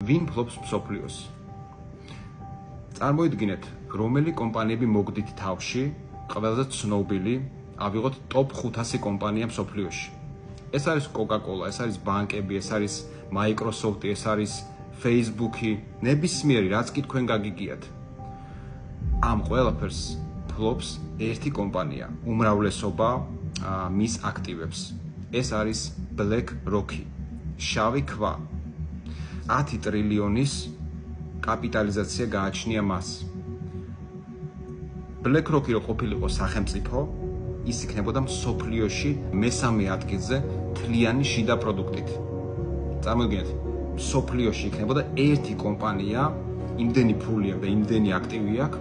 ვინ ფლობს მსოფლიოს? წარმოიდგინეთ, რომელი კომპანიები მოგდით თავში, ყველაზე ცნობილი, ავიღოთ top 500 კომპანია მსოფლიოში. ეს არის Coca-Cola, ეს არის ბანკები, ეს არის Microsoft, ეს არის Facebook-ი, ნებისმიერი, რაც კი თქვენ გაგიგიათ. ამ ყველაფერს ფლობს ერთი კომპანია, უმრავლესობა მის აქტივებს. ეს არის BlackRock-ი, შავი ქვა. 10 ტრილიონის კაპიტალიზაცია გააჩნია მას. BlackRock-ი რო ყოფილიყო სახელმწიფო, ის იქნებოდა მსოფლიოში მესამე ადგილზე თლიანი შიდა პროდუქტით. წარმოიდგინეთ, მსოფლიოში იქნებოდა ერთი კომპანია, იმდენი ფულია და იმდენი აქტივი აქვს,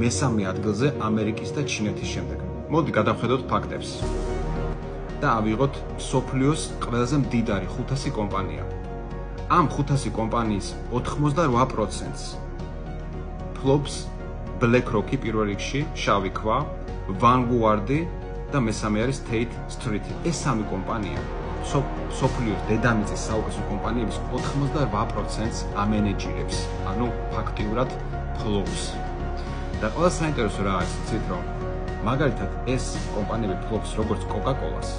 მესამე ადგილზე ამერიკის და ჩინეთის შემდეგ. მოდი გადავხედოთ ფაქტებს. და ავიღოთ მსოფლიოს ყველაზე მდიდარი 500 კომპანია. ამ 500 კომპანიის 88%-ს ფლობს BlackRock-ი პირველ რიგში, შავი ქვა, Vanguard-ი და მესამე არის State Street. ეს სამი კომპანია მსოფლიოს დედამიწის საუკეთესო კომპანიების 88%-ს ამენეჯერებს, ანუ ფაქტიურად ფლობს. და ყველა საინტერესო რა არის, იცით რომ მაგალითად ეს კომპანიები ფლობს როგორც Coca-Cola-ს,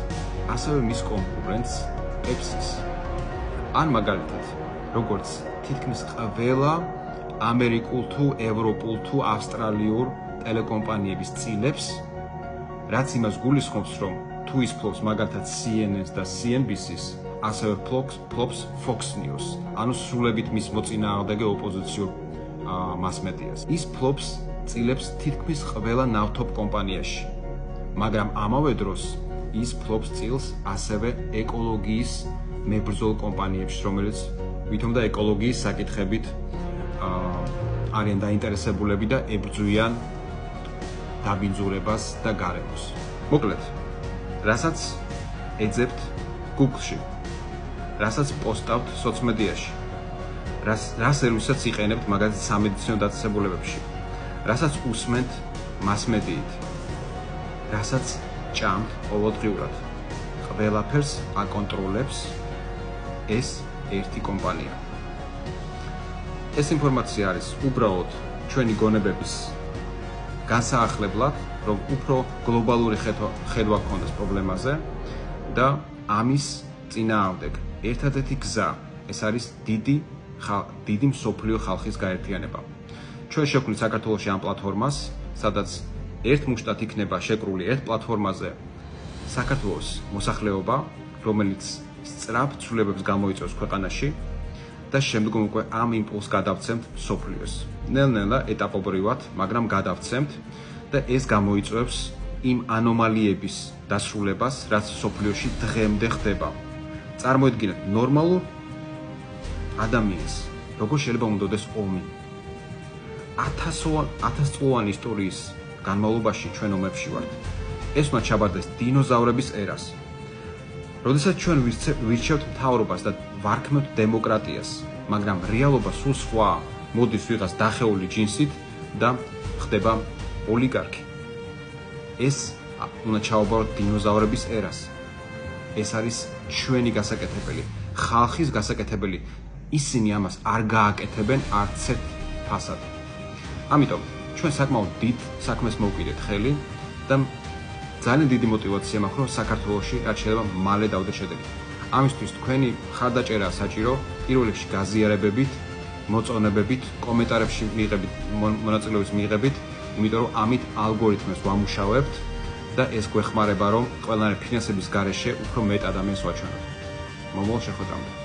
ასევე მის კონკურენტს Pepsi-ს. ან მაგალითად, როგორც თითქმის ყველა ამერიკულ თუ ევროპულ თუ ავსტრალიურ ტელეკომპანიების წილებს, რაც იმას გულისხმობს, რომ თუ ის ფლობს მაგალითად CNN-ს და CNBC-ს, ასევე ფლობს Fox News, ანუ სრულებით მის მოწინააღმდეგე ოპოზიციურ მასმედიას. ის ფლობს წილებს თითქმის ყველა ნავთობ კომპანიაში, მაგრამ ამავე დროს ის ფლობს წილს ასევე ეკოლოგიის მებრძოლ კომპანიებში, რომელიც ვითომ და ეკოლოგიის საკითხებით არიან დაინტერესებულები და ებრძვიან დაბინძურებას და გარემოს. მოკლედ, რასაც ეძებთ Google-ში, რასაც პოსტავთ სოციმედიაში, რა სერვისსაც იყენებთ მაგალითად სამედიცინო დაწესებულებებში, რასაც უსმენთ მასმედიით, რასაც ჭამთ ყოველდღიურად, ყველაფერს აკონტროლებს ეს ერთი კომპანია. ეს ინფორმაცია არის უბრალოდ ჩვენი გონებების განსაახლებლად, რომ უფრო გლობალური ხედვა გქონდეს პრობლემაზე და ამის წინააღმდეგ ერთადერთი გზა ეს არის დიდი მსოფლიო ხალხის გაერთიანება. ჩვენ შევქმნით საქართველოში ამ პლატფორმას, სადაც ერთ მუშტად იქნება შეკრული ერთ პლატფორმაზე საქართველოს მოსახლეობა, რომელიც სწრაფ ცვლილებებს გამოიწვევს ქვეყანაში და შემდგომ უკვე ამ იმპულსს გადავცემთ მსოფლიოს. ნელ-ნელა ეტაპობრივად, მაგრამ გადავცემთ და ეს გამოიწვევს იმ ანომალიების დასრულებას, რაც მსოფლიოში დღემდე ხდება. წარმოიდგინეთ, ნორმალურ ადამიანს როგორ შეიძლება უნდოდეს ომი? 1000 წლოვანი ისტორიის განმავლობაში ჩვენ ომებში ვართ. ეს უნდა ჩაბარდეს დინოზავრების ერას. როდესაც ჩვენ ვირჩევთ მთავრობას და ვარქმევთ დემოკრატიას, მაგრამ რეალობა სულ სხვაა. მოდის ვიღას დახეული ჯინსით და ხდება ოლიგარქი. ეს უნდა ჩავაბაროთ დინოზავრების ერას. ეს არის ჩვენი გასაკეთებელი, ხალხის გასაკეთებელი. ისინი ამას არ გააკეთებენ არც ერთ ფასად. ამიტომ ჩვენ საკმაოდ დიდ საქმეს მოვკიდეთ ხელი და ძალიან დიდი мотиваცია მაქვს, რომ საქართველოში რაც შეიძლება მალე დავდეთ შედეგი. ამისთვის თქვენი ხარდაჭერაა საჭირო, პირველ რიგში გაზიარებებით, მოწონებებით, კომენტარებში მიიღებით, მონაწილეობის მიიღებით, იმიტომ რომ ამით ალგორითმებს ვამუშავებთ და ეს გვეხმარება, რომ ყველანაირი ფინანსების გარეშე უფრო მეტ ადამიანს ვაჩვენოთ. მომავალ შეხვედრამდე.